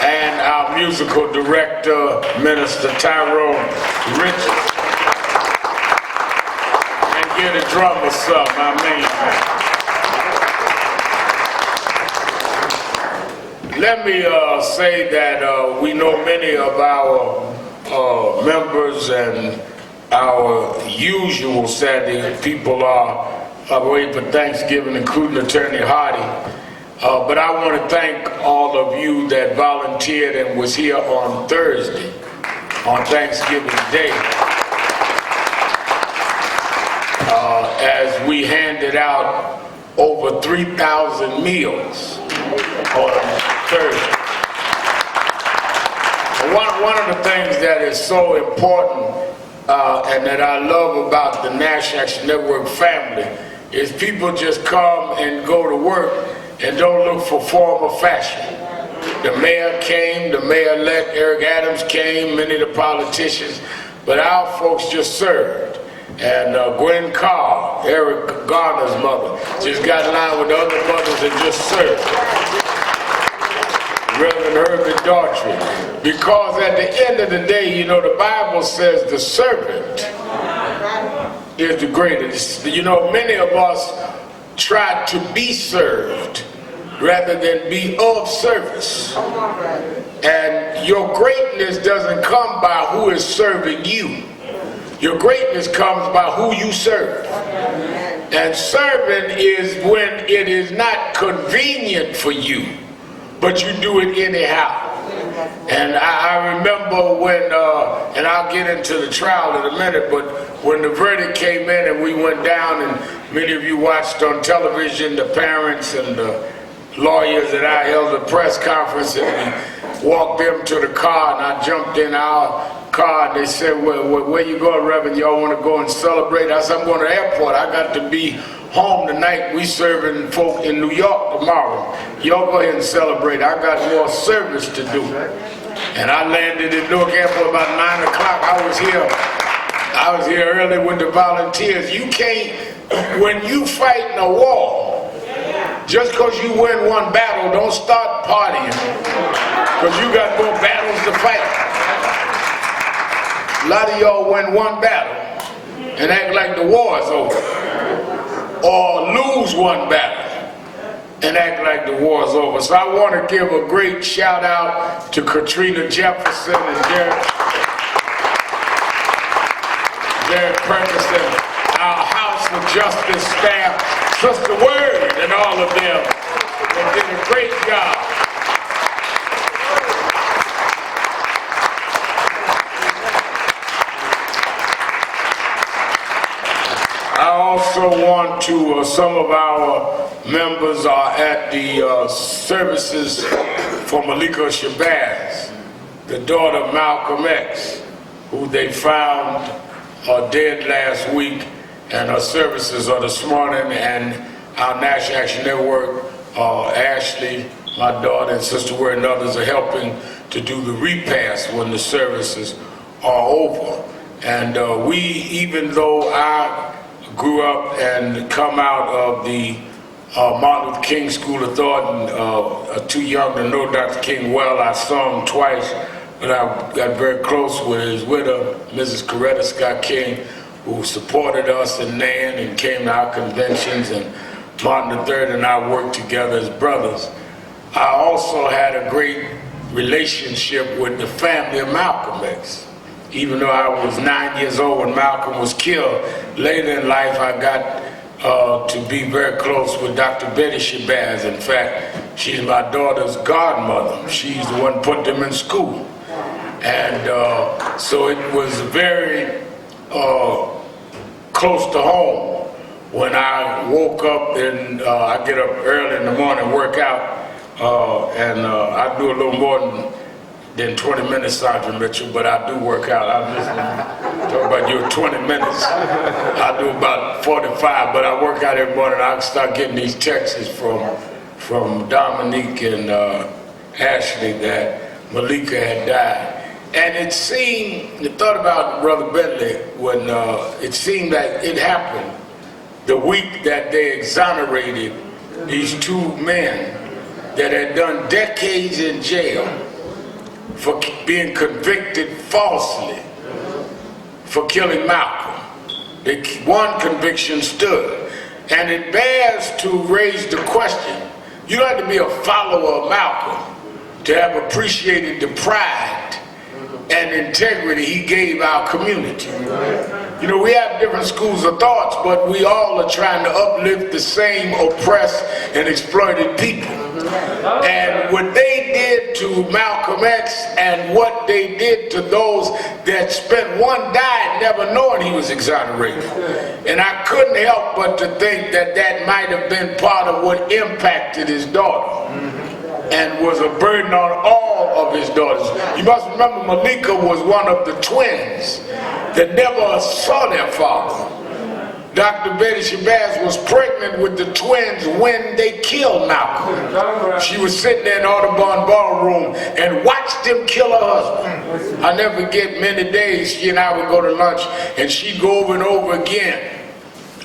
and our musical director, Minister Tyrone Richards. And give the drummer some, my main man. Let me say that we know many of our members and our usual Saturday people are away for Thanksgiving, including Attorney Hardy. But I want to thank all of you that volunteered and was here on Thursday, on Thanksgiving Day, as we handed out over 3,000 meals on Thursday. One of the things that is so important and that I love about the National Action Network family is people just come and go to work and don't look for form or fashion. The mayor came, the mayor-elect Eric Adams came, many of the politicians, but our folks just served. And Gwen Carr, Eric Garner's mother, just got in line with the other mothers and just served. Reverend Herbert Daughtry. Because at the end of the day, you know, the Bible says the servant is the greatest. You know, many of us try to be served rather than be of service. And your greatness doesn't come by who is serving you. Your greatness comes by who you serve. And serving is when it is not convenient for you, but you do it anyhow. And I remember when, and I'll get into the trial in a minute, but when the verdict came in and we went down, and many of you watched on television, the parents and the lawyers, and I held a press conference and we walked them to the car, and I jumped in our car, and they said, well, where you going, Reverend? Y'all want to go and celebrate? I said, I'm going to the airport. I got to be home tonight. We serving folk in New York tomorrow. Y'all go ahead and celebrate. I got more service to do. And I landed in Newark Airport about 9 o'clock. I was here early with the volunteers. You can't, when you fighting a war, just because you win one battle, don't start partying, because you got more battles to fight. A lot of y'all win one battle and act like the war is over, or lose one battle and act like the war is over. So I want to give a great shout out to Katrina Jefferson and Derek Ferguson, our House of Justice staff, Sister Word, and all of them. They did a great job. I also want to, some of our members are at the services for Malika Shabazz, the daughter of Malcolm X, who they found dead last week, and her services are this morning, and our National Action Network, Ashley, my daughter, and Sister Word and others are helping to do the repast when the services are over. And we, even though I grew up and come out of the Martin Luther King School of Thought, and too young to know Dr. King well, I saw him twice, but I got very close with his widow, Mrs. Coretta Scott King, who supported us in NAN and came to our conventions, and Martin III and I worked together as brothers. I also had a great relationship with the family of Malcolm X. Even though I was 9 years old when Malcolm was killed, later in life I got to be very close with Dr. Betty Shabazz. In fact, she's my daughter's godmother. She's the one who put them in school. And so it was very close to home when I woke up, and I get up early in the morning, work out, and I do a little more than 20 minutes, Sergeant Mitchell, but I do work out. I'm just talking about your 20 minutes. I do about 45, but I work out every morning. I start getting these texts from Dominique and Ashley that Malika had died. And it seemed, I thought about Brother Bentley, when it seemed that it happened the week that they exonerated these two men that had done decades in jail for being convicted falsely for killing Malcolm. One conviction stood. And it bears to raise the question, you don't have to be a follower of Malcolm to have appreciated the pride and integrity he gave our community. You know, we have different schools of thoughts, but we all are trying to uplift the same oppressed and exploited people. And what they did to Malcolm X and what they did to those that spent one died never knowing he was exonerated. And I couldn't help but to think that that might have been part of what impacted his daughter and was a burden on all of his daughters. You must remember Malika was one of the twins that never saw their father. Dr. Betty Shabazz was pregnant with the twins when they killed Malcolm. She was sitting there in the Audubon ballroom and watched them kill her husband. I never forget many days she and I would go to lunch and she'd go over and over again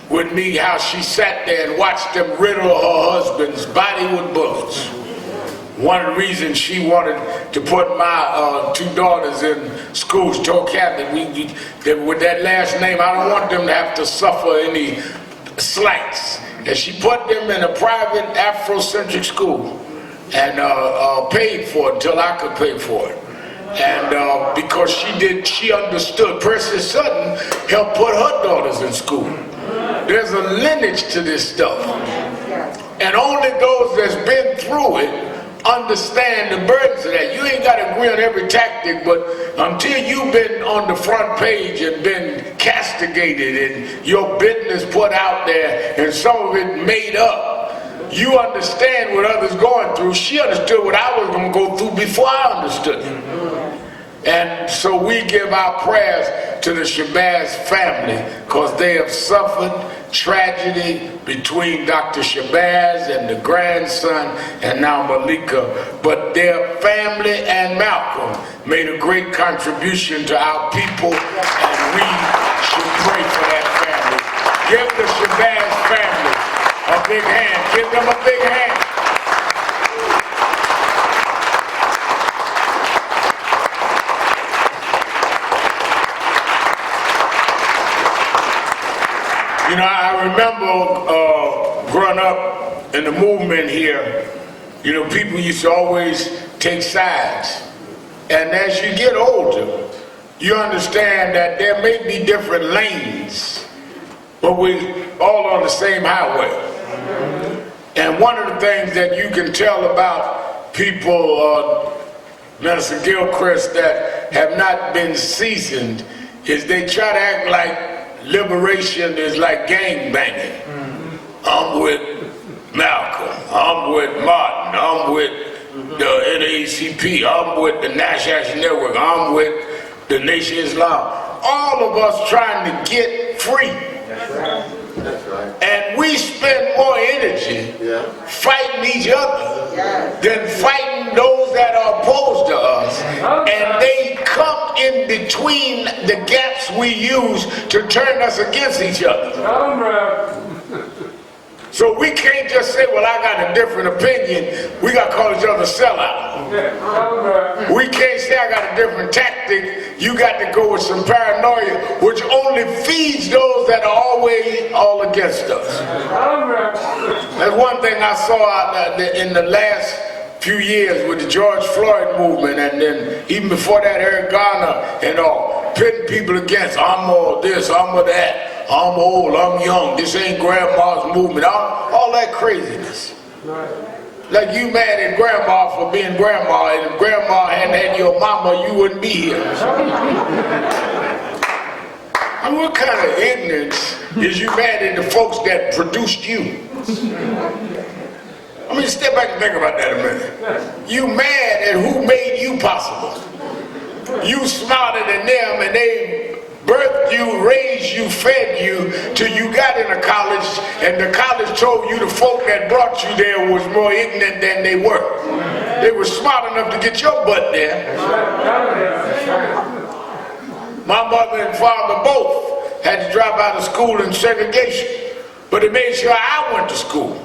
with me how she sat there and watched them riddle her husband's body with bullets. One of the reasons she wanted to put my two daughters in schools, told Kathy, that with that last name, I don't want them to have to suffer any slights. And she put them in a private Afrocentric school and paid for it until I could pay for it. And because she understood. Percy Sutton helped put her daughters in school. There's a lineage to this stuff. And only those that's been through it understand the burdens of that. You ain't got to agree on every tactic, but until you've been on the front page and been castigated and your business put out there and some of it made up, you understand what others going through. She understood what I was going to go through before I understood it. And so we give our prayers to the Shabazz family because they have suffered tragedy between Dr. Shabazz and the grandson and now Malika. But their family and Malcolm made a great contribution to our people, and we should pray for that family. Give the Shabazz family a big hand. Give them a big hand. You know, I remember growing up in the movement here, you know, people used to always take sides. And as you get older, you understand that there may be different lanes, but we all on the same highway. And one of the things that you can tell about people, Minister Gilchrist, that have not been seasoned is they try to act like liberation is like gang banging. I'm with Malcolm, I'm with Martin, I'm with the NAACP, I'm with the National Action Network, I'm with the Nation of Islam. All of us trying to get free. That's right. That's right. And we spend more energy fighting each other than fighting those that are opposed to us. And they come in between the gaps we use to turn us against each other. So we can't just say, well, I got a different opinion. We got to call each other sellout. We can't say I got a different tactic. You got to go with some paranoia, which only feeds those that are always all against us. That's one thing I saw out in the last few years with the George Floyd movement, and then even before that, Eric Garner and all, pitting people against, I'm all this, I'm all that. I'm old, I'm young, this ain't grandma's movement, all that craziness. Like you mad at grandma for being grandma, and if grandma hadn't had your mama, you wouldn't be here. I mean, what kind of ignorance is you mad at the folks that produced you? I mean, step back and think about that a minute. You mad at who made you possible. You smarter than them, and they birthed you, raised you, fed you, till you got into college, and the college told you the folk that brought you there was more ignorant than they were. They were smart enough to get your butt there. My mother and father both had to drop out of school in segregation, but they made sure I went to school.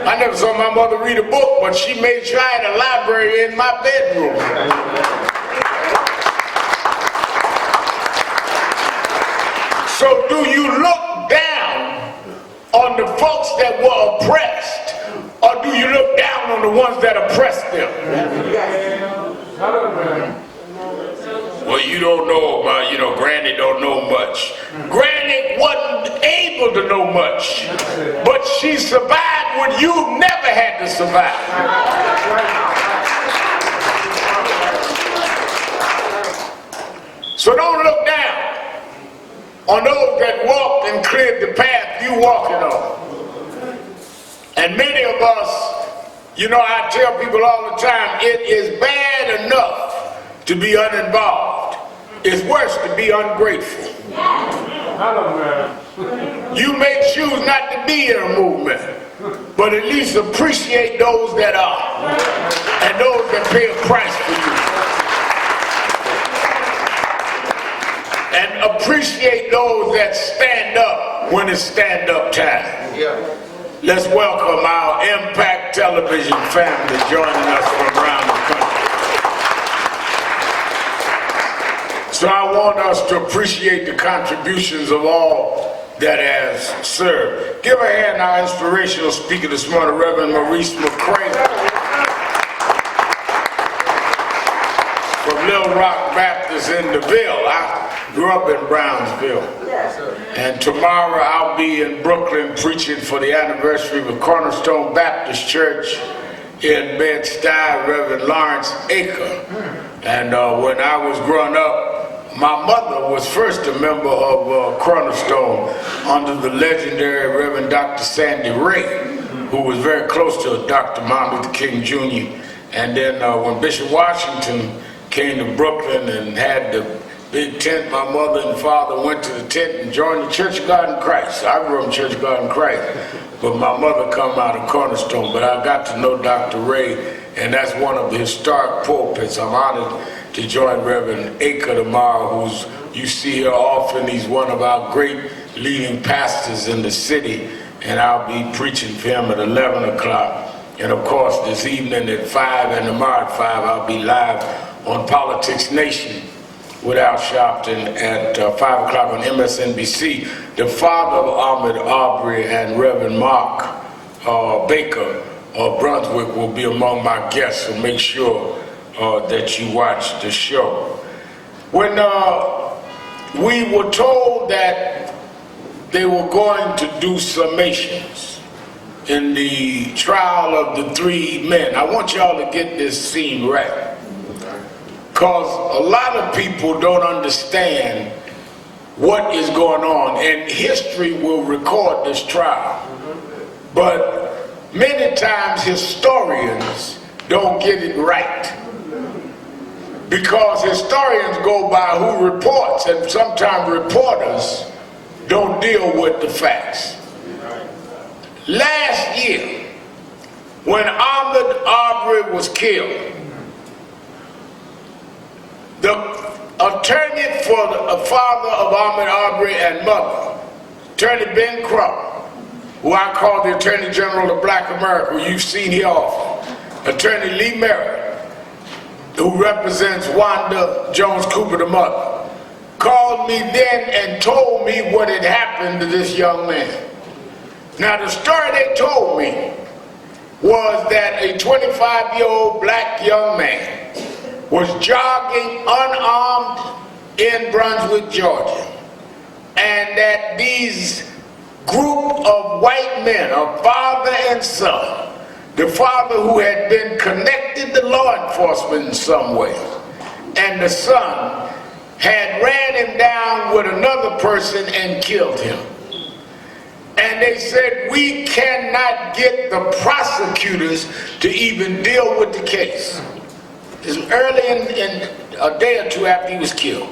I never saw my mother read a book, but she made sure I had a library in my bedroom. do you look down on the folks that were oppressed, or do you look down on the ones that oppressed them? Well, you don't know about, Granny don't know much. Granny wasn't able to know much, but she survived when you never had to survive. So don't look down on those that walked and cleared the path you walking on. And many of us, I tell people all the time, it is bad enough to be uninvolved. It's worse to be ungrateful. You may choose not to be in a movement, but at least appreciate those that are and those that pay a price for you. And appreciate those that stand up when it's stand-up time. Let's welcome our Impact Television family joining us from around the country. So I want us to appreciate the contributions of all that has served. Give a hand to our inspirational speaker this morning, Reverend Maurice McCray from Little Rock Baptist in the Ville. I grew up in Brownsville. And tomorrow I'll be in Brooklyn preaching for the anniversary of the Cornerstone Baptist Church in Bed-Stuy, Reverend Lawrence Aker. And when I was growing up, my mother was first a member of Cornerstone under the legendary Reverend Dr. Sandy Ray, who was very close to Dr. Martin Luther King Jr. And then when Bishop Washington came to Brooklyn and had the big tent, my mother and father went to the tent and joined the Church of God in Christ. I grew up in Church of God in Christ, but my mother come out of Cornerstone. But I got to know Dr. Ray, and that's one of the historic pulpits. I'm honored to join Reverend Aker tomorrow, who's you see here often. He's one of our great leading pastors in the city, and I'll be preaching for him at 11 o'clock. And of course, this evening at 5 and tomorrow at 5, I'll be live on Politics Nation with Al Sharpton at 5 o'clock on MSNBC. The father of Ahmaud Arbery and Reverend Mark Baker of Brunswick will be among my guests, so make sure that you watch the show. When we were told that they were going to do summations in the trial of the three men, I want y'all to get this scene right, because a lot of people don't understand what is going on, and history will record this trial, but many times historians don't get it right, because historians go by who reports, and sometimes reporters don't deal with the facts. Last year, when Ahmaud Arbery was killed, the attorney for the father of Ahmaud Arbery and mother, Attorney Ben Crump, who I call the Attorney General of Black America, who you've seen here often, Attorney Lee Merritt, who represents Wanda Jones Cooper, the mother, called me then and told me what had happened to this young man. Now, the story they told me was that a 25-year-old black young man was jogging unarmed in Brunswick, Georgia, and that these group of white men, a father and son, the father who had been connected to law enforcement in some way, and the son had ran him down with another person and killed him. And they said, we cannot get the prosecutors to even deal with the case. This was early in a day or two after he was killed.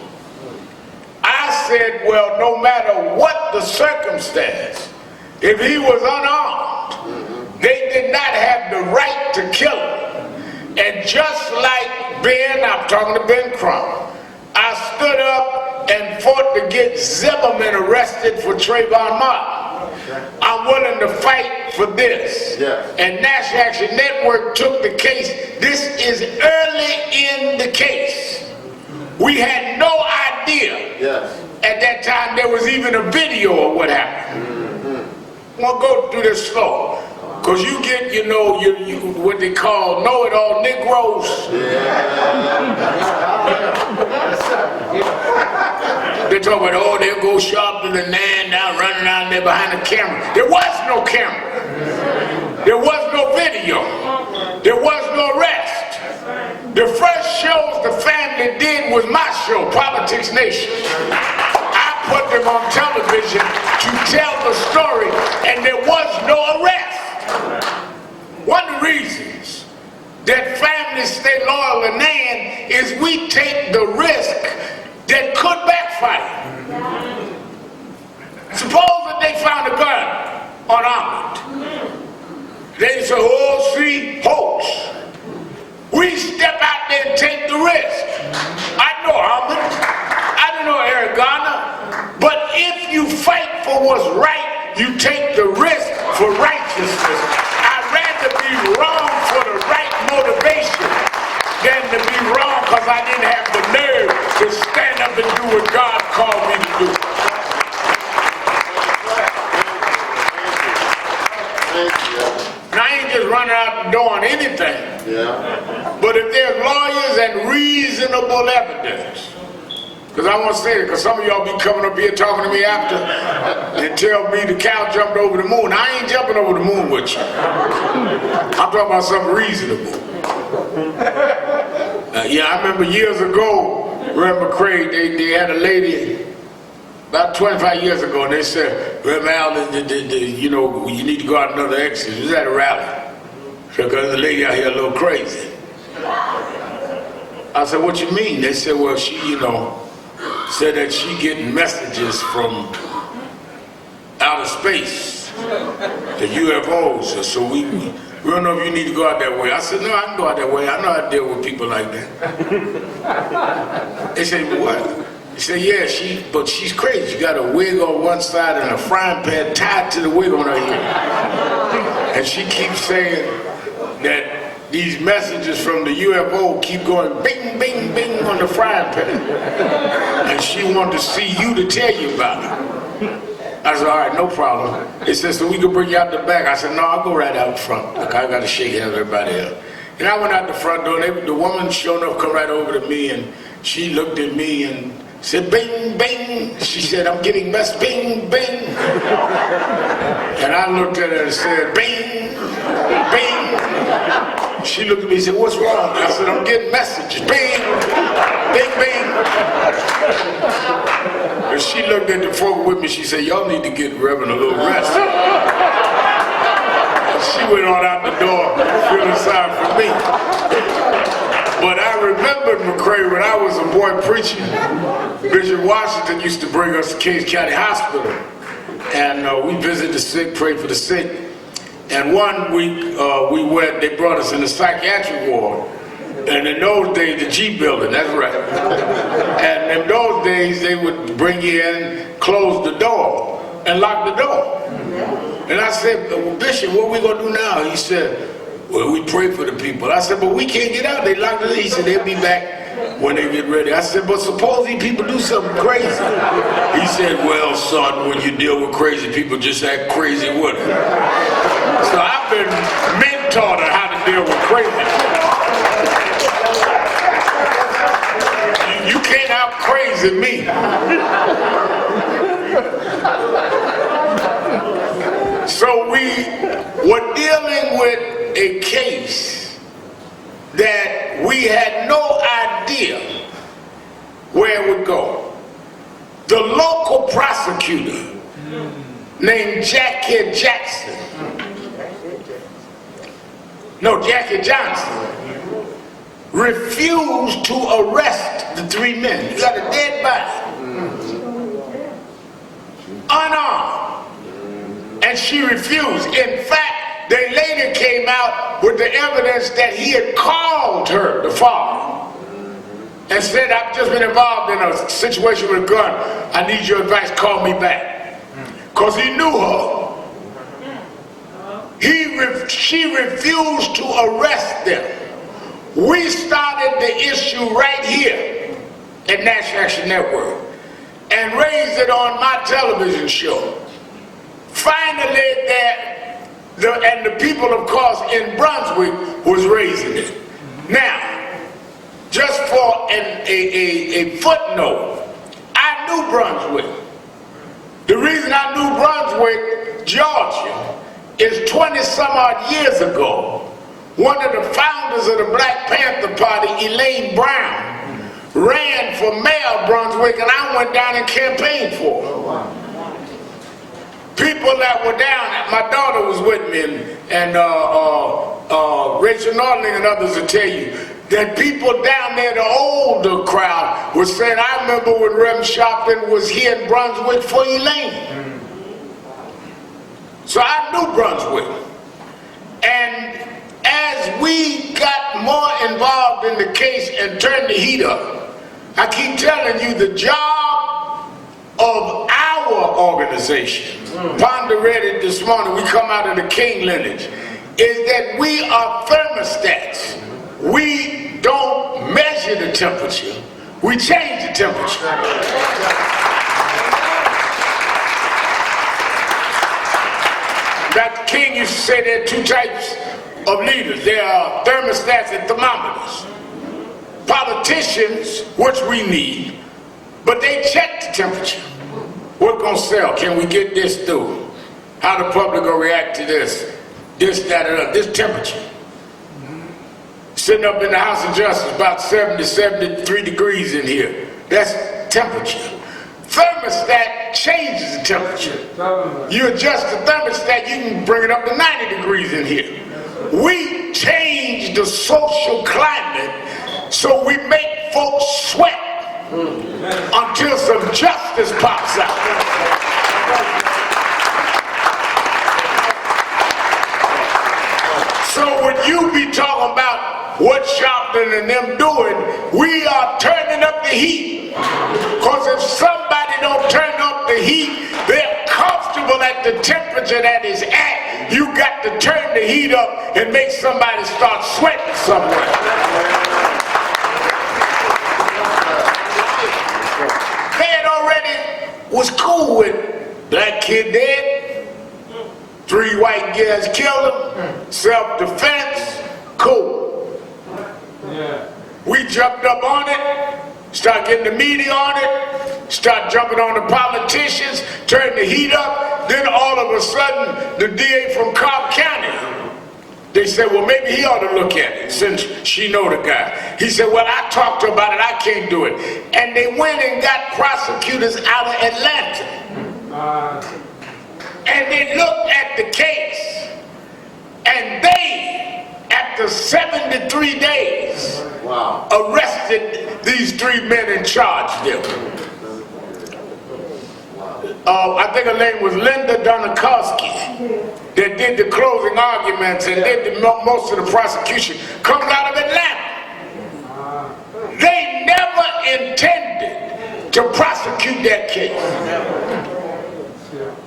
I said, well, no matter what the circumstance, if he was unarmed, they did not have the right to kill him. And just like Ben, I'm talking to Ben Crump, I stood up and fought to get Zimmerman arrested for Trayvon Martin. I'm willing to fight for this. Yeah. And National Action Network took the case. This is early in the case. We had no idea at that time there was even a video video of what happened. I'm gonna go through this slow. Because you get, you know, what they call know-it-all Negroes. They talk about, oh, there go Sharpton and NAN now running out there behind the camera. There was no camera. There was no video. There was no arrest. The first shows the family did was my show, Politics Nation. I put them on television to tell the story, and there was no arrest. One of the reasons that families stay loyal to NAN is we take the risk that could backfire. Suppose that they found a gun on Ahmaud. They say, oh, see, hoax. We step out there and take the risk. I know Ahmaud. I don't know Eric Garner. But if you fight for what's right, you take the risk for righteousness. I'd rather be wrong for the right motivation than to be wrong because I didn't have the nerve to stand up and do what God called me to do. Now, I ain't just running out the door on anything. But if there's lawyers and reasonable evidence, because I want to say that, because some of y'all be coming up here talking to me after and tell me the cow jumped over the moon. I ain't jumping over the moon with you. I'm talking about something reasonable. Yeah, I remember years ago, Reverend McCrae, they had a lady, about 25 years ago, and they said, Reverend Al, you know, you need to go out another exit. It was at a rally. Because the lady out here a little crazy. I said, what you mean? They said, well, she, you know, said that she getting messages from outer space, the UFOs, so we don't know if you need to go out that way. I said, no, I can go out that way. I know how to deal with people like that. They said, what? He said, yeah, but she's crazy. She got a wig on one side and a frying pan tied to the wig on her head. And she keeps saying that these messages from the UFO keep going bing, bing, bing on the frying pan. And she wanted to see you to tell you about it. I said, all right, no problem. They said, so we can bring you out the back. I said, no, I'll go right out front. Look, I got to shake hands with everybody else. And I went out the front door, and the woman sure enough come right over to me, and she looked at me and said, bing, bing. She said, I'm getting messed, bing, bing. And I looked at her and said, bing, bing. She looked at me and said, what's wrong? I said, I'm getting messages, bing, bing, bing. And she looked at the folk with me, she said, y'all need to get Reverend a little rest. And she went on out the door, feeling sorry for me. But I remembered, McCrae, when I was a boy preaching, Bishop Washington used to bring us to Kings County Hospital. And we visited the sick, prayed for the sick. And one week they brought us in the psychiatric ward. And in those days, the G building, that's right. And in those days, they would bring you in, close the door, and lock the door. And I said, well, Bishop, what are we going to do now? He said, well, we pray for the people. I said, but we can't get out. They locked it. He said, they'll be back when they get ready. I said, but suppose these people do something crazy. He said, well, son, when you deal with crazy people, just act crazy with them. So I've been mentored on how to deal with crazy people. You can't out crazy me. So we were dealing with a case that we had no idea where it would go. The local prosecutor named Jackie Johnson refused to arrest the three men. You got a dead body, unarmed, and she refused. In fact, they later came out with the evidence that he had called her, the father, and said, I've just been involved in a situation with a gun. I need your advice, call me back. Because he knew her. She refused to arrest them. We started the issue right here at National Action Network. and raised it on my television show. Finally, and the people, of course, in Brunswick was raising it. Now, just for a footnote, I knew Brunswick. The reason I knew Brunswick, Georgia, is 20-some-odd years ago, one of the founders of the Black Panther Party, Elaine Brown, ran for mayor of Brunswick, and I went down and campaigned for her. People that were down, my daughter was with me, and Rachel Nordling and others will tell you that people down there, the older crowd, was saying, I remember when Reverend Sharpton was here in Brunswick for Elaine. So I knew Brunswick. And as we got more involved in the case and turned the heat up, I keep telling you the job of our organization, Ponder read it this morning, we come out of the King lineage, is that we are thermostats. We don't measure the temperature, we change the temperature. Dr. King used to say there are two types of leaders. There are thermostats and thermometers. Politicians, which we need, but they check the temperature. What's gonna sell? Can we get this through? How the public gonna react to this? This, that, or that, this temperature. Sitting up in the House of Justice, about 70, 73 degrees in here. That's temperature. Thermostat changes the temperature. You adjust the thermostat, you can bring it up to 90 degrees in here. We change the social climate so we make folks sweat until some justice pops out. So when you be talking about what Sharpton and them doing, we are turning up the heat. Because if somebody don't turn up the heat, they're comfortable at the temperature that is at. You got to turn the heat up and make somebody start sweating somewhere. Was cool with black kid dead, 3 white guys killed him, self-defense, cool. Yeah. We jumped up on it, start getting the media on it, start jumping on the politicians, turn the heat up, then all of a sudden the DA from Cobb County, they said, well, maybe he ought to look at it since she know the guy. He said, well, I talked to her about it, I can't do it. And they went and got prosecutors out of Atlanta. And they looked at the case. And they, after 73 days, arrested these 3 men and charged them. I think her name was Linda Donakowski, that did the closing arguments and did most of the prosecution, comes out of Atlanta. They never intended to prosecute that case.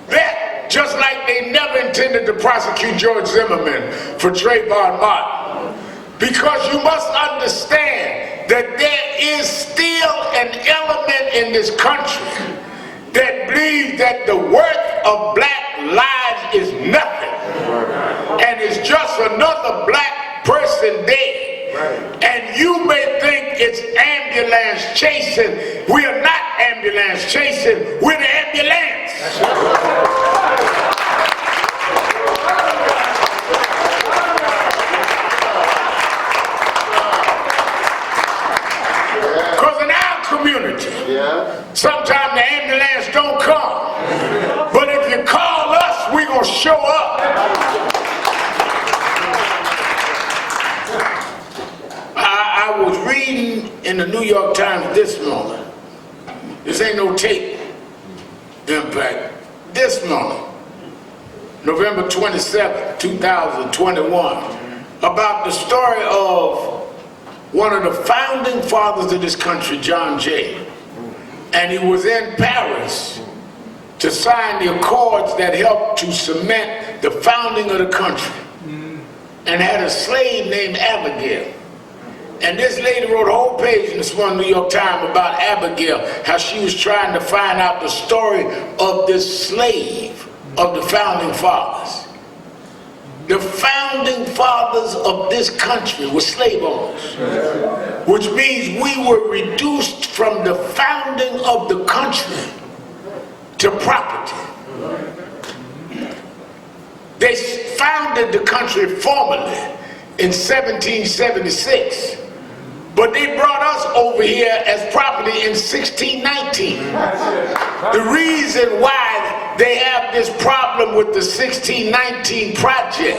That, just like they never intended to prosecute George Zimmerman for Trayvon Martin. Because you must understand that there is still an element in this country that believes that the worth of black lives is nothing, and it's just another black person dead. And you may think it's ambulance chasing. We are not ambulance chasing, we're the ambulance. Because in our community, sometimes the ambulance don't come. But if you call us, we're going to show up. I was reading in the New York Times this morning. This ain't no tape impact. This morning, November 27, 2021, about the story of one of the founding fathers of this country, John Jay. And he was in Paris to sign the accords that helped to cement the founding of the country. And had a slave named Abigail. And this lady wrote a whole page in this one New York Times about Abigail, how she was trying to find out the story of this slave of the founding fathers. The founding fathers of this country were slave owners, which means we were reduced from the founding of the country to property. They founded the country formally in 1776, but they brought us over here as property in 1619. The reason why they have this problem with the 1619 project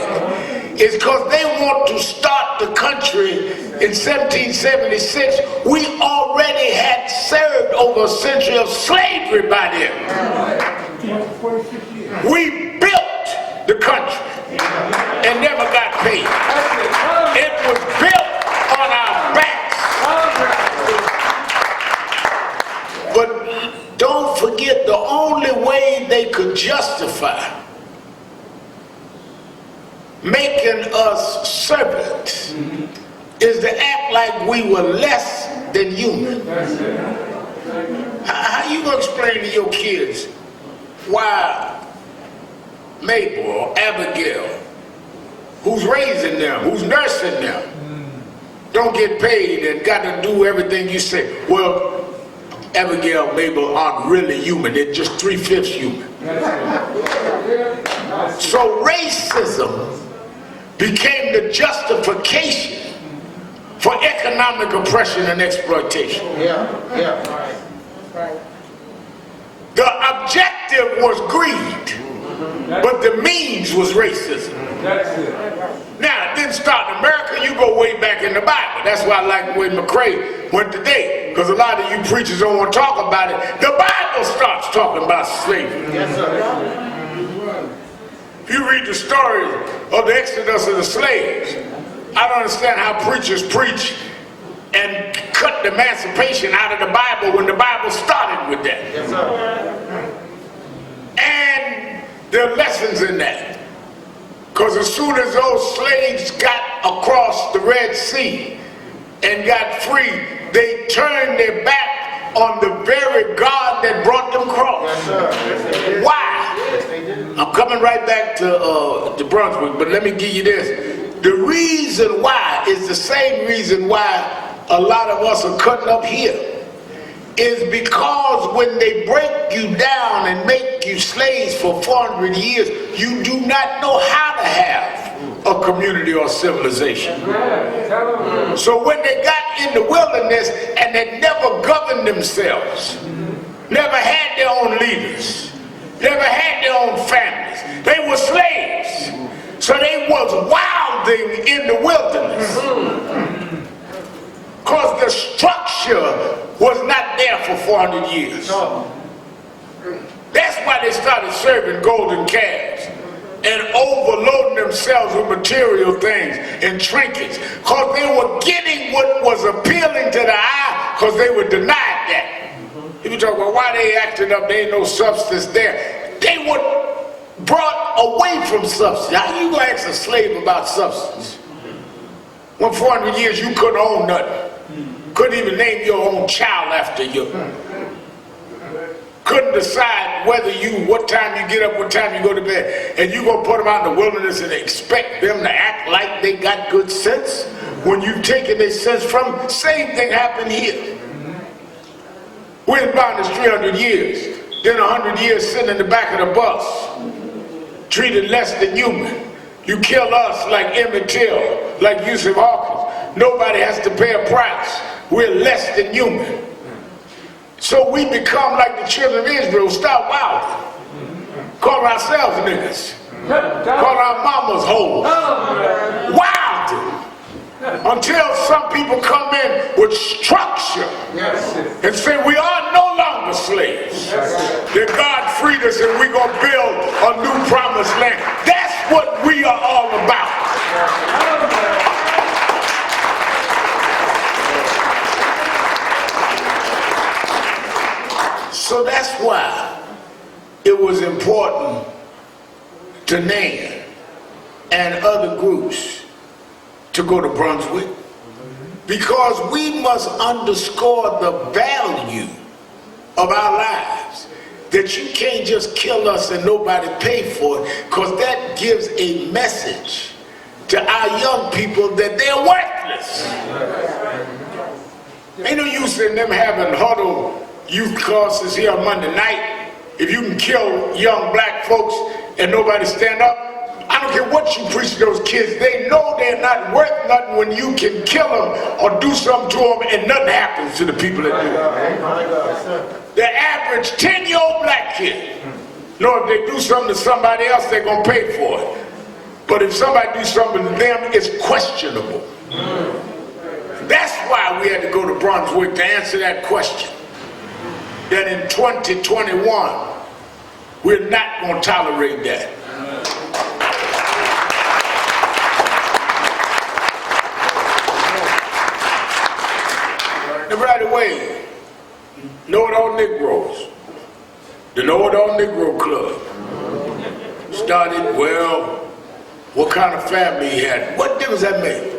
is because they want to start the country in 1776. We already had served over a century of slavery by then. We built the country and never got paid. It was built on our backs. But don't forget, the only way they could justify making us servants is to act like we were less than human. How you gonna explain to your kids why Mabel or Abigail, who's raising them, who's nursing them, don't get paid and got to do everything you say? Well, Abigail, Mabel aren't really human. They're just 3/5 human. So racism became the justification for economic oppression and exploitation. The objective was greed, but the means was racism. Now, it didn't start in America. You go way back in the Bible. That's why I like the way McCrae went today, because a lot of you preachers don't want to talk about it. The Bible starts talking about slavery. If you read the stories of the exodus of the slaves, I don't understand how preachers preach and cut the emancipation out of the Bible when the Bible started with that. And there are lessons in that. Because as soon as those slaves got across the Red Sea and got free, they turned their back on the very God that brought them across. Why? I'm coming right back to Brunswick, but let me give you this. The reason why is the same reason why a lot of us are cutting up here. Is because when they break you down and make you slaves for 400 years, you do not know how to have a community or civilization. So when they got in the wilderness and they never governed themselves, never had their own leaders, never had their own families, they were slaves. So they was wilding in the wilderness. Because the structure was not there for 400 years. That's why they started serving golden calves and overloading themselves with material things and trinkets. Because they were getting what was appealing to the eye, because they were denied that. People talk about why they acting up, there ain't no substance there. They were brought away from substance. How you gonna ask a slave about substance? When 400 years you couldn't own nothing. Couldn't even name your own child after you. Couldn't decide what time you get up, what time you go to bed. And you gonna put them out in the wilderness and expect them to act like they got good sense? When you've taken their sense from them, same thing happened here. We're in bondage 300 years. Then 100 years sitting in the back of the bus. Treated less than human. You kill us like Emmett Till, like Yusuf Hawkins. Nobody has to pay a price. We're less than human. So we become like the children of Israel, start wilding. Call ourselves niggas. Call our mamas hoes. Wilding. Until some people come in with structure and say we are no longer slaves. That God freed us and we're going to build a new promised land. That's what we are all about. So that's why it was important to NAN and other groups to go to Brunswick because we must underscore the value of our lives. That you can't just kill us and nobody pay for it, because that gives a message to our young people that they're worthless. Ain't no use in them having huddle youth classes here on Monday night if you can kill young black folks and nobody stand up. I don't care what you preach to those kids. They know they're not worth nothing when you can kill them or do something to them and nothing happens to the people that do it. The average 10-year-old black kid know if they do something to somebody else, they're going to pay for it. But if somebody do something to them, it's questionable. That's why we had to go to Brunswick to answer that question. That in 2021, we're not going to tolerate that. Now, right away, Know-It-All Negroes, the Know-It-All Negro Club, started, well, what kind of family he had. What difference that made?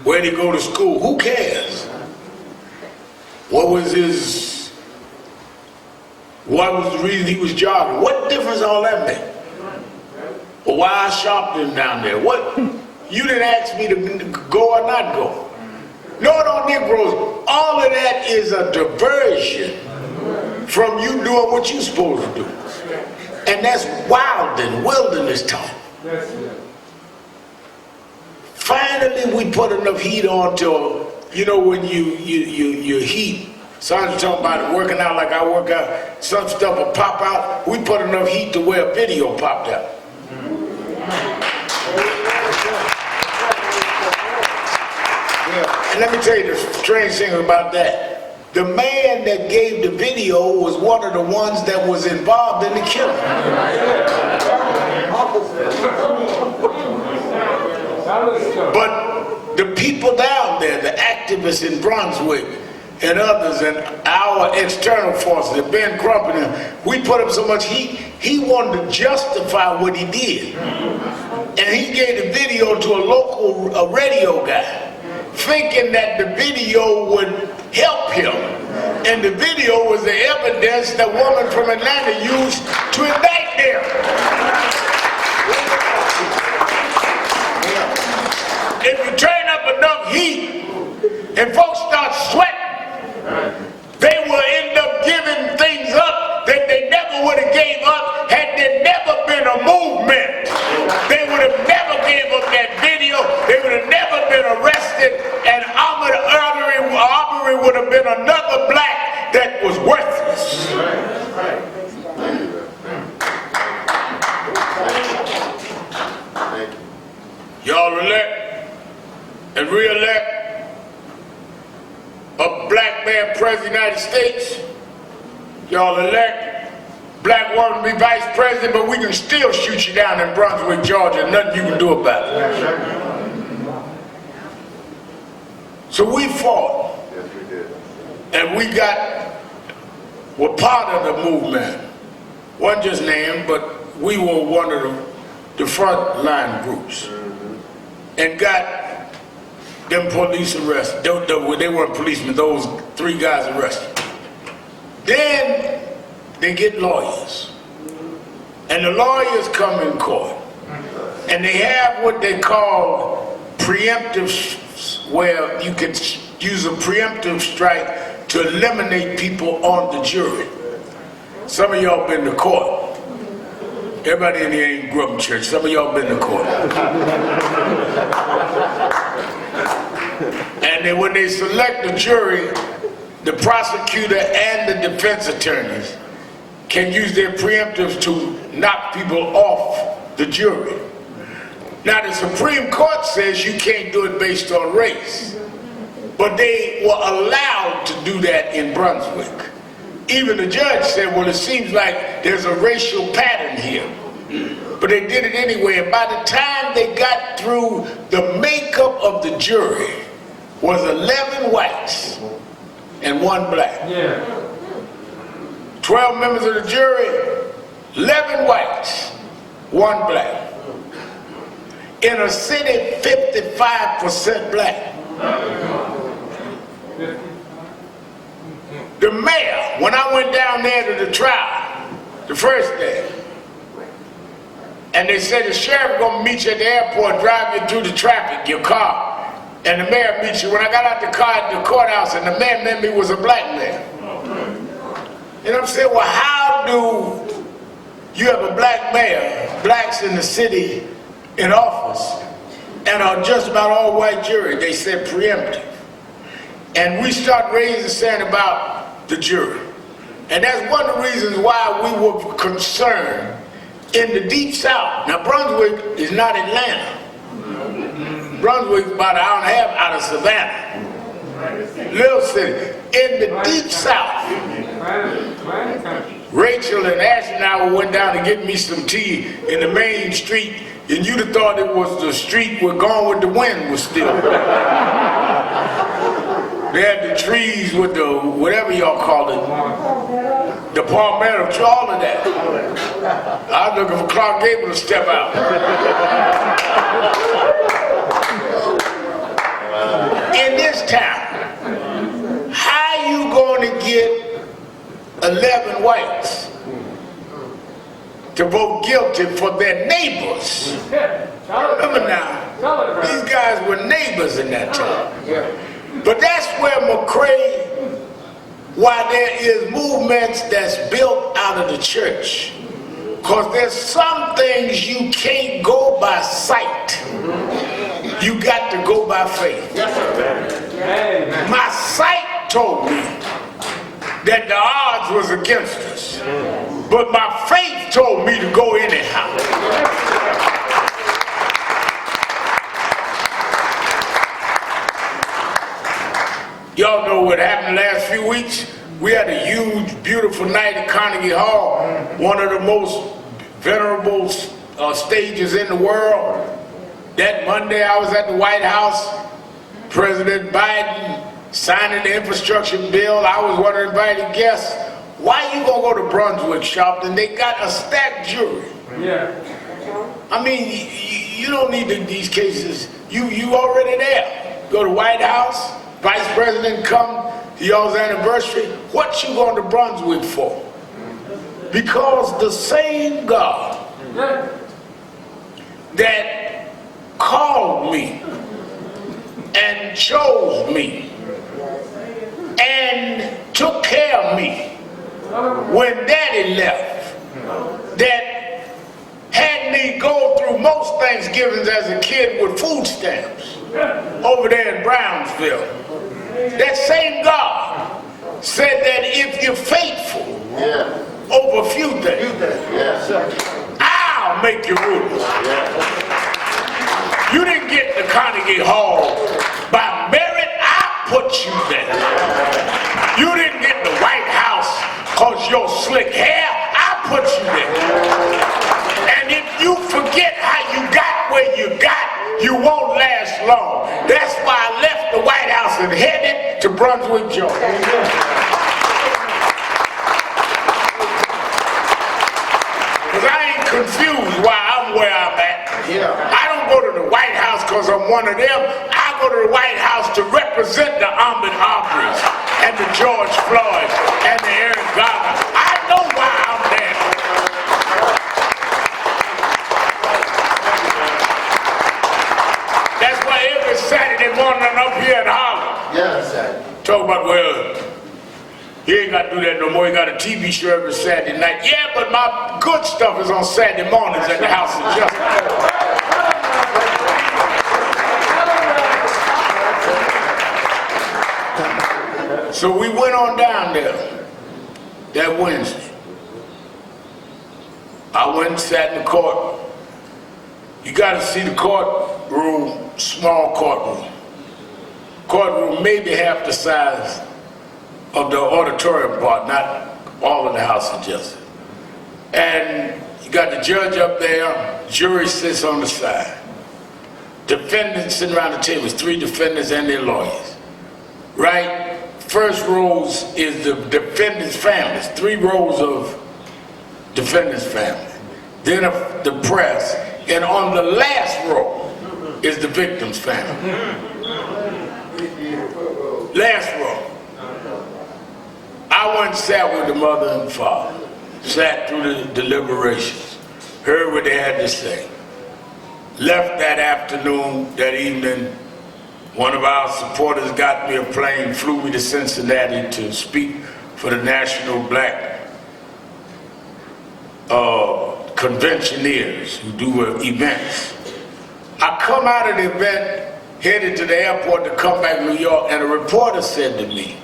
Where did he go to school? Who cares? What was the reason he was jogging? What difference all that made? Or why Sharpton down there? What? You didn't ask me to go or not go. Know-It-All Negroes, all of that is a diversion from you doing what you're supposed to do. And that's wild and wilderness talk. Finally, we put enough heat on till, you know, when you heat. Sometimes you're talking about working out like I work out. Some stuff will pop out. We put enough heat to where a video popped out. And let me tell you the strange thing about that. The man that gave the video was one of the ones that was involved in the killing. But the people down there, the activists in Brunswick and others and our external forces, Ben Crump and him, we put up so much heat, he wanted to justify what he did. And he gave the video to a local radio guy, thinking that the video would help him. And the video was the evidence that woman from Atlanta used to indict them. If you turn up enough heat and folks start sweating, they will end up giving things up that they never would have gave up had there never been a movement. They would have never gave up that video. They would have never been arrested, and Ahmaud Arbery would have been another black that was worthless. Y'all elect and re-elect a black man president of the United States. Y'all elect black woman to be vice president, but we can still shoot you down in Brunswick, Georgia. Nothing you can do about it. So we fought. Yes, we did. And we were part of the movement. Wasn't just named, but we were one of the front line groups. And got them police arrested. They weren't policemen, those 3 guys arrested. Then they get lawyers. And the lawyers come in court. And they have what they call preemptive, where you can use a preemptive strike to eliminate people on the jury. Some of y'all been to court. Everybody in here ain't grew up in church. Some of y'all been to court. And then when they select the jury, the prosecutor and the defense attorneys can use their preemptives to knock people off the jury. Now the Supreme Court says you can't do it based on race, but they were allowed to do that in Brunswick. Even the judge said, well, it seems like there's a racial pattern here. But they did it anyway, and by the time they got through, the makeup of the jury was 11 whites and 1 black. 12 members of the jury, 11 whites, 1 black. In a city 55% black. The mayor, when I went down there to the trial, the first day, and they said the sheriff gonna meet you at the airport, drive you through the traffic, your car, and the mayor meets you. When I got out the car at the courthouse, and the man met me, was a black man. You know what I'm saying? Well, how do you have a black mayor, blacks in the city in office, and a just about all white jury? They said preemptive. And we start raising saying about the jury. And that's one of the reasons why we were concerned in the deep south. Now Brunswick is not Atlanta. Brunswick is about an hour and a half out of Savannah. Little city. In the deep south. Rachel and Ash and I went down to get me some tea in the main street, and you'd have thought it was the street where Gone with the Wind was still. They had the trees with the, whatever y'all call it, the palmetto, all of that. I was looking for Clark Gable to step out. In this town, how you going to get 11 whites to vote guilty for their neighbors? Remember now, these guys were neighbors in that time. But that's where McCrae, why there is movements that's built out of the church. Because there's some things you can't go by sight. You got to go by faith. My sight told me that the odds was against us. But my faith told me to go anyhow. Y'all know what happened the last few weeks? We had a huge, beautiful night at Carnegie Hall, one of the most venerable stages in the world. That Monday I was at the White House, President Biden signing the infrastructure bill. I was one of the invited guests. Why you gonna go to Brunswick, Sharpton? They got a stacked jury. Yeah. I mean, you don't need these cases. You already there. Go to White House. Vice President come to y'all's anniversary. What you going to Brunswick for? Because the same God that called me and chose me and took care of me when Daddy left, that had me go through most Thanksgivings as a kid with food stamps over there in Brownsville. That same God said that if you're faithful over a few things, I'll make you rulers. You didn't get to Carnegie Hall by merit. I put you there. You didn't get the White House because your slick hair. I put you there. And if you forget how you got where you got, you won't last long. That's why I left the White House and headed to Brunswick, Georgia. Because I ain't confused why I'm where I'm at. I don't go to the White House because I'm one of them. I go to the White House to represent the Ahmaud Arbery's and the George Floyds and the Aaron Gardner. I know why I'm there. That's why every Saturday morning I'm up here at Harlem. Talk about, well, you ain't got to do that no more. You got a TV show every Saturday night. Yeah, but my good stuff is on Saturday mornings at the House of Justice. So we went on down there that Wednesday. I went and sat in the court. You got to see the courtroom, small courtroom. Courtroom maybe half the size of the auditorium part, not all of the House of Justice. And you got the judge up there, jury sits on the side. Defendants sitting around the table, 3 defendants and their lawyers. Right? First rows is the defendants' families, 3 rows of defendants' families. Then the press. And on the last row is the victim's family. Last row. I went and sat with the mother and father, sat through the deliberations, heard what they had to say. Left that afternoon, that evening, one of our supporters got me a plane, flew me to Cincinnati to speak for the National Black Conventioneers who do events. I come out of the event, headed to the airport to come back to New York, and a reporter said to me,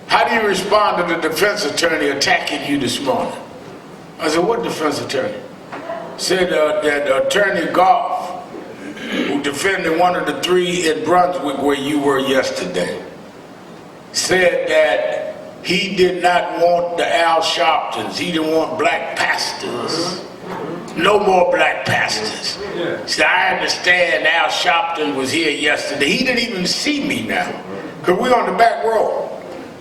"How do you respond to the defense attorney attacking you this morning?" I said, "What defense attorney?" Said that Attorney Goff, who defended one of the three in Brunswick where you were yesterday, said that he did not want the Al Sharptons, he didn't want black pastors. No more black pastors. So I understand Al Sharpton was here yesterday. He didn't even see me now, because we're on the back row.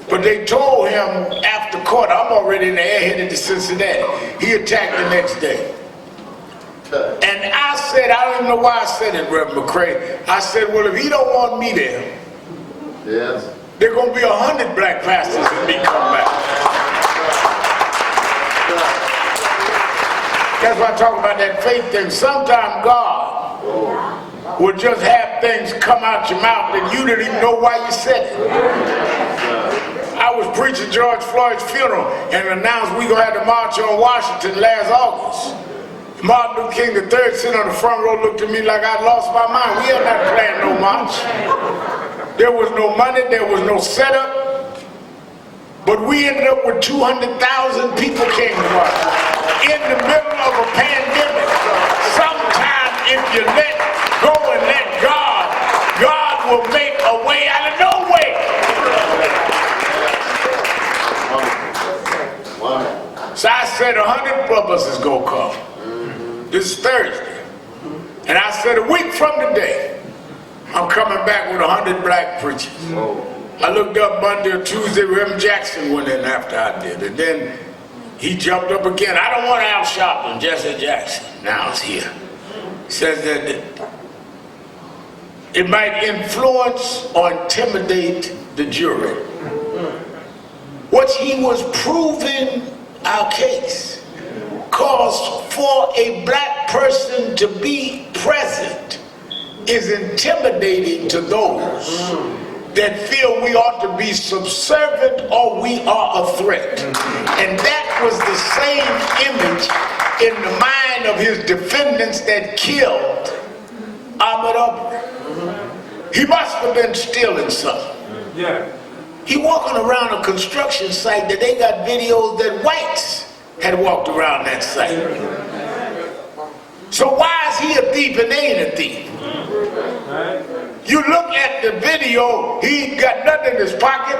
But they told him after court, I'm already in the air headed to Cincinnati. He attacked the next day. And I said, I don't even know why I said it, Reverend McCray. I said, well, if he don't want me there, yes, there are going to be 100 black pastors when me come back. That's why I talk about that faith thing. Sometimes God will just have things come out your mouth that you didn't even know why you said it. I was preaching George Floyd's funeral and announced we're going to have the march on Washington last August. Martin Luther King III sitting on the front row looked at me like I'd lost my mind. We had not planned no march. There was no money, there was no setup. But we ended up with 200,000 people came to march in the middle of a pandemic. Sometimes if you let go and let God, God will make a way out of no way. So I said 100 of us is going to come. This is Thursday. And I said a week from today, I'm coming back with 100 black preachers. I looked up Monday or Tuesday, Reverend Jackson went in after I did. And then he jumped up again. I don't want Al Sharpton, Jesse Jackson. Now it's here. Says that it might influence or intimidate the jury. What he was proving our case. Because for a black person to be present is intimidating to those that feel we ought to be subservient or we are a threat. And that was the same image in the mind of his defendants that killed Ahmaud Arbery. He must have been stealing something. He walking around a construction site that they got videos that whites had walked around that site. So why is he a thief and they ain't a thief? You look at the video, he ain't got nothing in his pocket,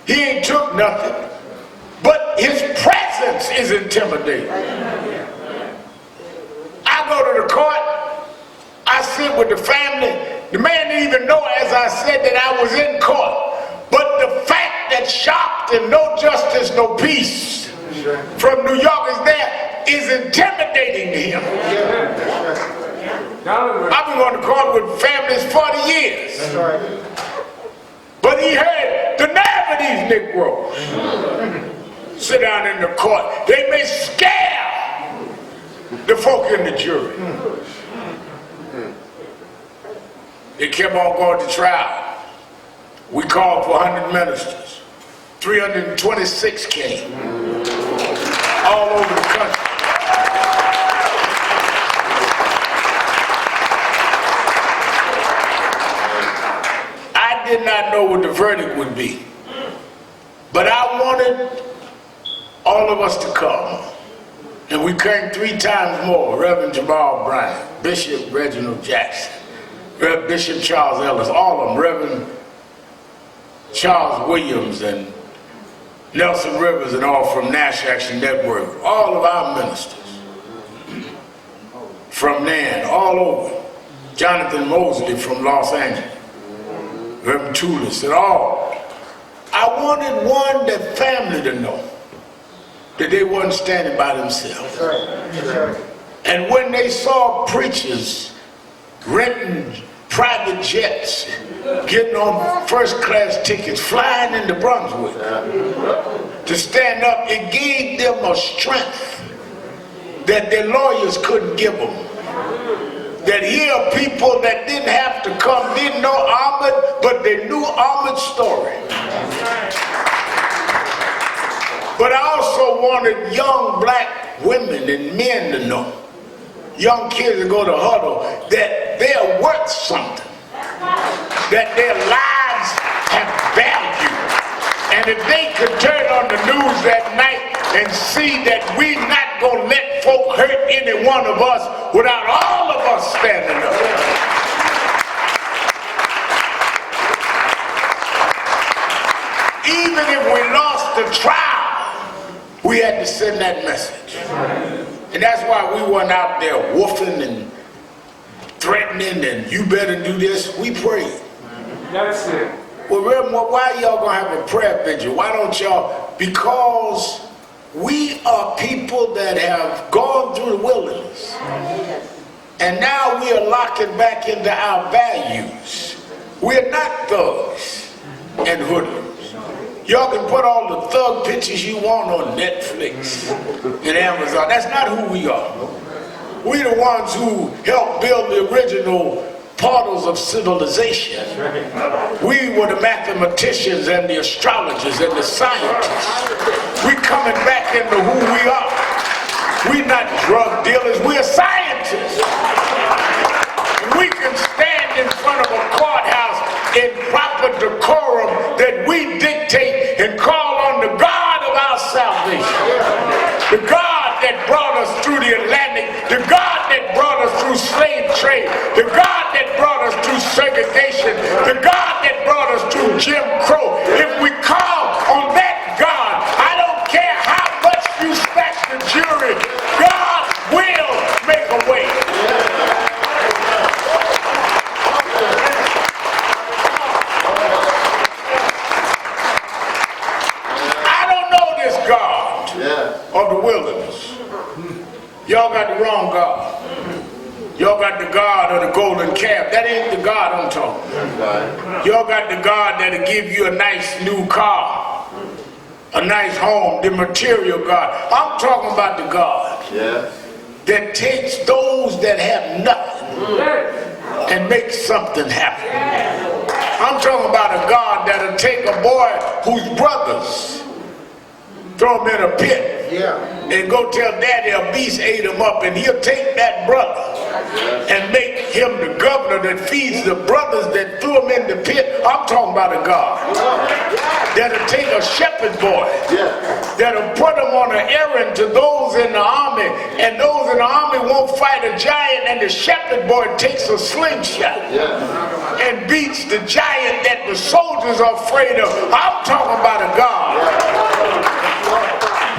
he ain't took nothing, but his presence is intimidating. I go to the court, I sit with the family, the man didn't even know as I said that I was in court, but the fact that Sharpton, no justice, no peace, from New York is there is intimidating to him. I've been going to court with families 40 years. But he heard the nerve of these Negroes. Sit down in the court. They may scare the folk in the jury. They kept on going to trial. We called for 100 ministers. 326 came. All over the country. I did not know what the verdict would be, but I wanted all of us to come. And we came 3 times more. Reverend Jamal Bryant, Bishop Reginald Jackson, Reverend Bishop Charles Ellis, all of them, Reverend Charles Williams and Nelson Rivers and all from Nash Action Network, all of our ministers from NAN, all over. Jonathan Mosley from Los Angeles, Reverend Toulis and all. I wanted the family to know that they weren't standing by themselves. And when they saw preachers renting private jets, getting on first class tickets, flying into Brunswick to stand up. It gave them a strength that their lawyers couldn't give them. That here are people that didn't have to come, didn't know Ahmaud, but they knew Ahmaud's story. But I also wanted young black women and men to know, young kids that go to huddle, that they're worth something, that their lives have value. And if they could turn on the news that night and see that we're not going to let folk hurt any one of us without all of us standing up. Even if we lost the trial, we had to send that message. And that's why we weren't out there woofing and threatening and you better do this. We prayed. That's it. Well, why y'all gonna have a prayer vigil? Why don't y'all? Because we are people that have gone through the wilderness. And now we are locking back into our values. We're not thugs and hoodlums. Y'all can put all the thug pictures you want on Netflix and Amazon. That's not who we are. We're the ones who helped build the original portals of civilization. We were the mathematicians and the astrologers and the scientists. We're coming back into who we are. We're not drug dealers, we're scientists. We can stand in front of a courthouse in proper decorum that we dictate and call on the God of our salvation. The God that brought us through the Atlantic, the God that brought us through slave trade, the God that brought us through segregation, the God that brought us through Jim Crow. If we call on that God, I don't care how much you stack the jury, God will make a way. Of the wilderness. Y'all got the wrong God. Y'all got the God of the golden calf. That ain't the God I'm talking about. Y'all got the God that'll give you a nice new car, a nice home, the material God. I'm talking about the God that takes those that have nothing and makes something happen. I'm talking about a God that'll take a boy whose brothers throw him in a pit and go tell daddy a beast ate him up, and he'll take that brother and make him the governor that feeds the brothers that threw him in the pit. I'm talking about a God that'll take a shepherd boy that'll put him on an errand to those in the army, and those in the army won't fight a giant, and the shepherd boy takes a slingshot and beats the giant that the soldiers are afraid of. I'm talking about a God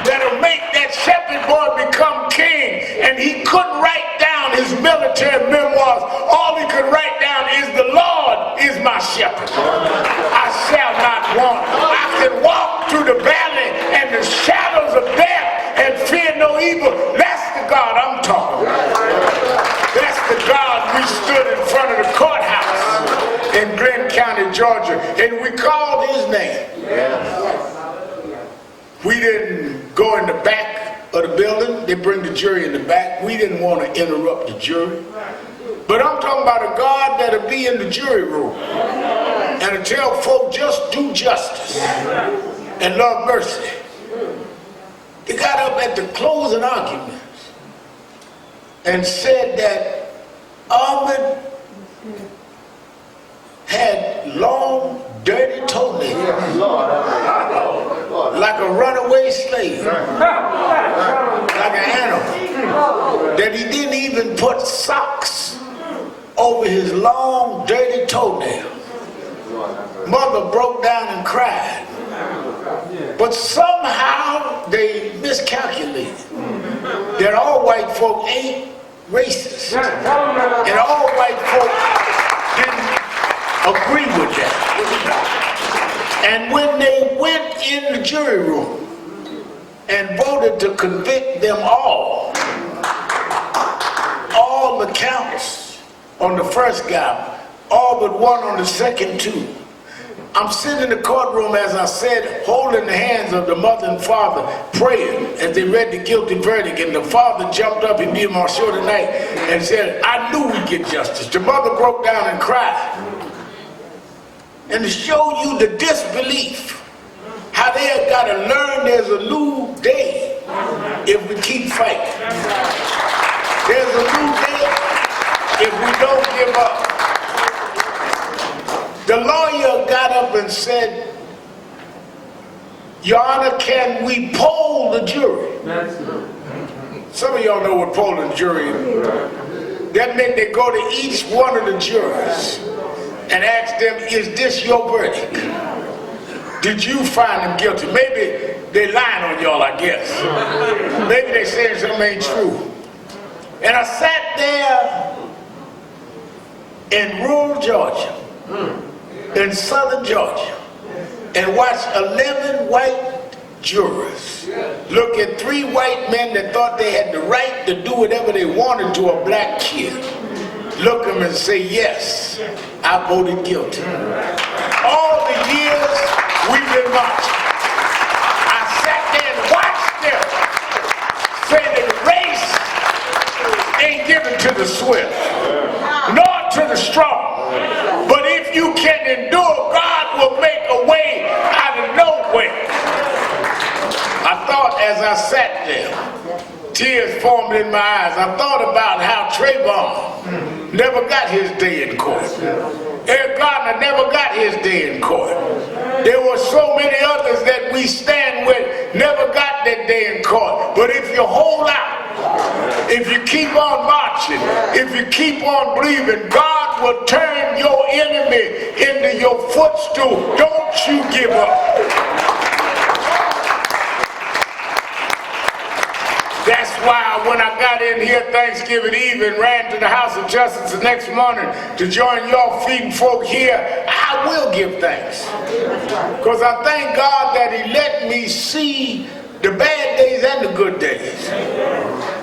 that'll make that shepherd boy become king, and he couldn't write down his military memoirs. All he could write down is, the Lord is my shepherd, I shall not want. I can walk through the valley and the shadows of death and fear no evil. That's the God I'm talking about. That's the God we stood in front of the courthouse in Glenn County, Georgia, and we called his name. We didn't go in the back of the building. They bring the jury in the back. We didn't want to interrupt the jury. But I'm talking about a God that'll be in the jury room and to tell folk, just do justice and love mercy. They got up at the closing arguments and said that Ahmaud had long, dirty toenails, like a runaway slave, like an animal, that he didn't even put socks over his long, dirty toenails. Mother broke down and cried. But somehow they miscalculated that all white folk ain't racist, and all white folk didn't agree with that. And when they went in the jury room and voted to convict them all the counts on the first guy, all but one on the second two. I'm sitting in the courtroom, as I said, holding the hands of the mother and father, praying as they read the guilty verdict. And the father jumped up and beat him on shoulder tonight and said, I knew we'd get justice. The mother broke down and cried. And to show you the disbelief, how they have got to learn there's a new day if we keep fighting. There's a new day if we don't give up. The lawyer got up and said, Your Honor, can we poll the jury? Some of y'all know what polling the jury is. That meant they go to each one of the jurors and ask them, is this your verdict? Did you find them guilty? Maybe they lying on y'all, I guess. Maybe they saying something ain't true. And I sat there in rural Georgia, in southern Georgia, and watched 11 white jurors look at 3 white men that thought they had the right to do whatever they wanted to a black kid. Look at them and say, yes, I voted guilty. All the years we've been watching, I sat there and watched them say that race ain't given to the swift, nor to the strong. But if you can endure, God will make a way out of no way. I thought as I sat there, tears formed in my eyes, I thought about how Trayvon never got his day in court. Eric Gardner never got his day in court. There were so many others that we stand with never got that day in court. But if you hold out, if you keep on marching, if you keep on believing, God will turn your enemy into your footstool. Don't you give up. That's why when I got in here Thanksgiving Eve and ran to the House of Justice the next morning to join y'all feeding folk here, I will give thanks. Because I thank God that He let me see the bad days and the good days.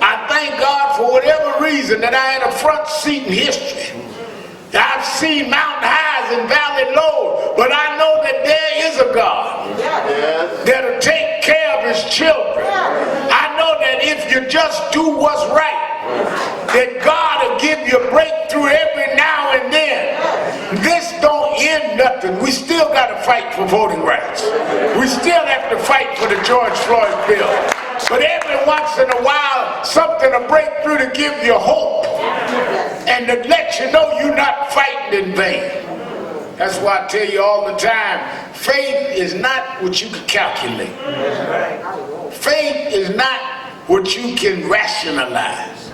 I thank God for whatever reason that I had a front seat in history. I've seen mountain highs and valley lows, but I know that there is a God that'll take care of His children. I know that if you just do what's right, that God will give you a breakthrough every now and then. This don't end nothing. We still got to fight for voting rights. We still have to fight for the George Floyd bill. But every once in a while, something will break through to give you hope and to let you know you're not fighting in vain. That's why I tell you all the time, faith is not what you can calculate. Faith is not what you can rationalize.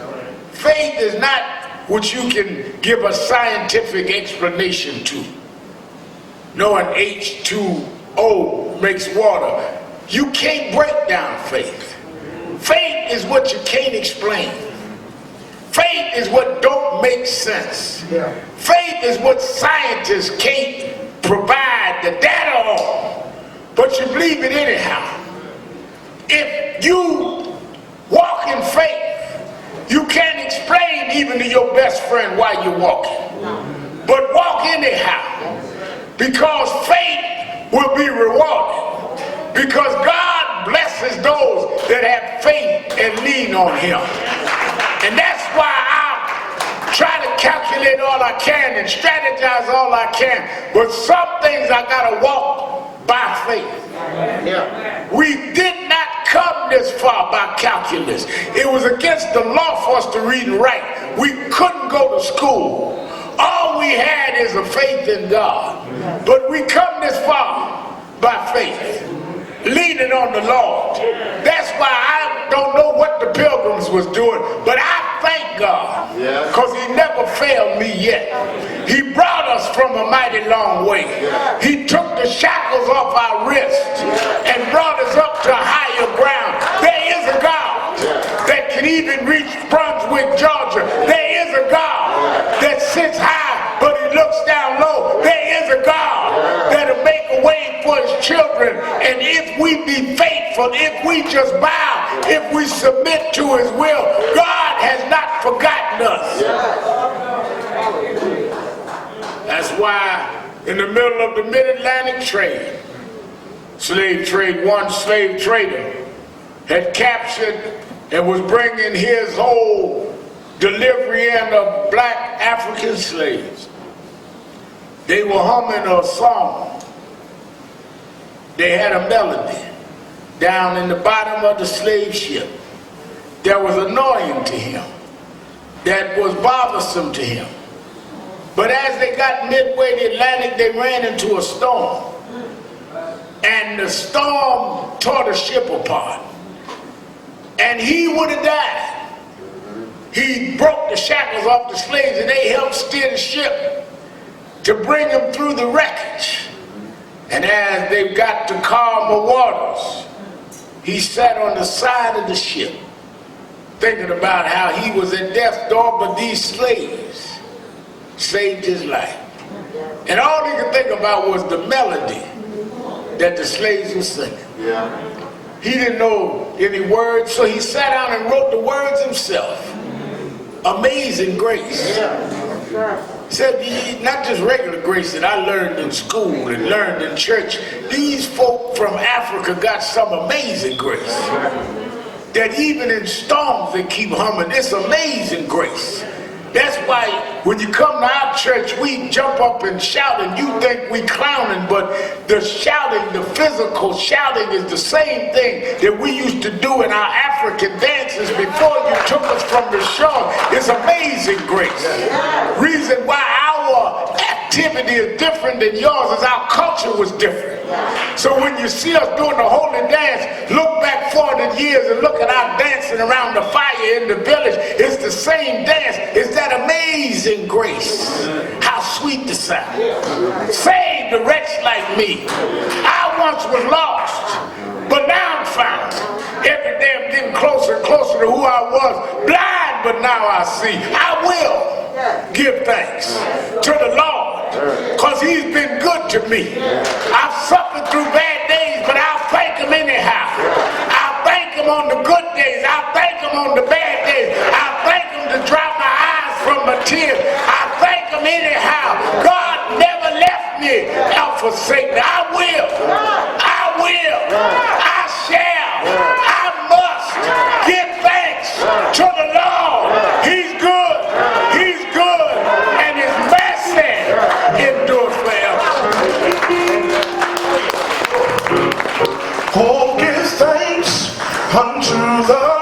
Faith is not what you can give a scientific explanation to. Knowing H2O makes water, you can't break down faith. Faith is what you can't explain. Faith is what don't make sense. Faith is what scientists can't provide the data on, but you believe it anyhow. If you walk in faith, you can't explain even to your best friend why you're walking, but walk anyhow, because faith will be rewarded, because God blesses those that have faith and lean on Him. And that's why I try to calculate all I can and strategize all I can. But some things I gotta walk by faith. We did not come this far by calculus. It was against the law for us to read and write. We couldn't go to school. All we had is a faith in God. But we come this far by faith, leaning on the Lord. That's why I don't know what the Pilgrims was doing, but I thank God, because He never failed me yet. He brought us from a mighty long way. He took the shackles off our wrists and brought us up to higher ground. There is a God that can even reach Brunswick, Georgia. There is a God that sits high, but He looks down low. There is a God that'll make a way for His children. And if we be faithful, if we just bow, if we submit to His will, God has not forgotten us. why in the middle of the mid-Atlantic trade, slave trade, one slave trader had captured and was bringing his whole delivery in of black African slaves. They were humming a song. They had a melody down in the bottom of the slave ship that was annoying to him, that was bothersome to him. But as they got midway the Atlantic, they ran into a storm. And the storm tore the ship apart. And he would have died. He broke the shackles off the slaves and they helped steer the ship to bring him through the wreckage. And as they got to calmer waters, he sat on the side of the ship thinking about how he was at death's door, but these slaves saved his life. And all he could think about was the melody that the slaves were singing. He didn't know any words, so he sat down and wrote the words himself. Amazing Grace. He said, not just regular grace that I learned in school and learned in church. These folk from Africa got some amazing grace. That even in storms they keep humming. It's amazing grace. That's why when you come to our church, we jump up and shout, and you think we clowning, but the shouting, the physical shouting is the same thing that we used to do in our African dances before you took us from the shore. It's amazing grace. Reason why our activity is different than yours is our culture was different. So when you see us doing the holy dance, look back 400 years and look at our dancing around the fire in the village. It's the same dance. It's that amazing grace. How sweet the sound. Save the wretch like me. I once was lost, but now I'm found. Every day I'm getting closer and closer to who I was. Blind, but now I see. I will give thanks to the Lord, because he's been good to me. I've suffered through bad days, but I'll thank him anyhow. I'll thank him on the good days. I'll thank him on the bad days. I'll thank him to dry my eyes from my tears. I'll thank him anyhow. God never left me or forsake me. I will. I will. I shall. I must give thanks to the Lord. He's good. He's good. And his mercy endures forever. Oh, give thanks unto the